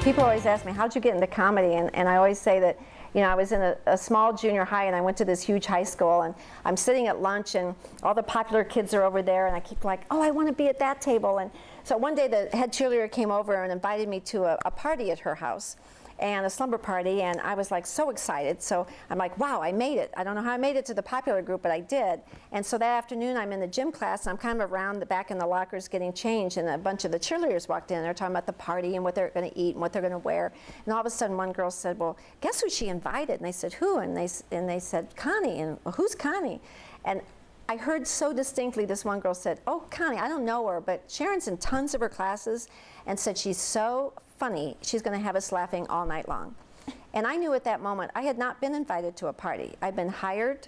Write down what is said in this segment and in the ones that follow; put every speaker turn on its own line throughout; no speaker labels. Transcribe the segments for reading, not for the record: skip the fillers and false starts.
People always ask me, how'd you get into comedy? And I always say that, you know, I was in a small junior high and I went to this huge high school, and I'm sitting at lunch and all the popular kids are over there, and I keep like, oh, I want to be at that table. And so one day the head cheerleader came over and invited me to a party at her house, and a slumber party, and I was like so excited. So I'm like, wow, I made it. I don't know how I made it to the popular group, but I did. And so that afternoon I'm in the gym class, and I'm kind of around the back in the lockers getting changed, and a bunch of the cheerleaders walked in. They're talking about the party and what they're going to eat and what they're going to wear. And all of a sudden one girl said, well, guess who she invited? And they said, who? And they said, Connie. And well, who's Connie? And I heard so distinctly this one girl said, oh, Connie, I don't know her, but Sharon's in tons of her classes, and said she's so funny, she's going to have us laughing all night long. And I knew at that moment I had not been invited to a party. I'd been hired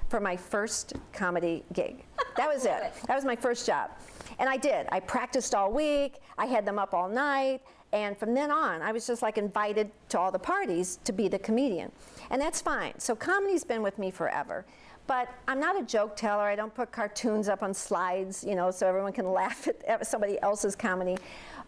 for my first comedy gig. That was it. That was my first job. And I did. I practiced all week. I had them up all night. And from then on, I was just like invited to all the parties to be the comedian. And that's fine. So comedy's been with me forever. But I'm not a joke teller. I don't put cartoons up on slides, you know, so everyone can laugh at somebody else's comedy.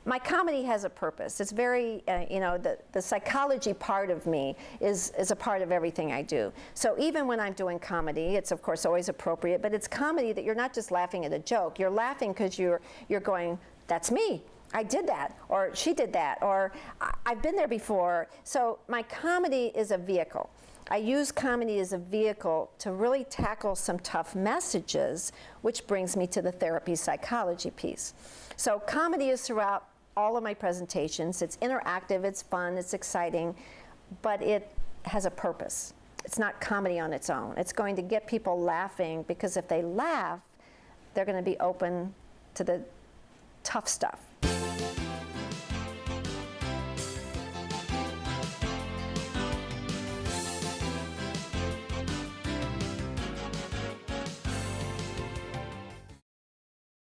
My comedy has a purpose. It's very, you know, the psychology part of me is a part of everything I do. So even when I'm doing comedy, it's of course always appropriate, but it's comedy that you're not just laughing at a joke. You're laughing because you're going, that's me. I did that, or she did that, or I've been there before. So my comedy is a vehicle. I use comedy as a vehicle to really tackle some tough messages, which brings me to the therapy psychology piece. So comedy is throughout all of my presentations. It's interactive, it's fun, it's exciting, but it has a purpose. It's not comedy on its own. It's going to get people laughing, because if they laugh, they're going to be open to the tough stuff.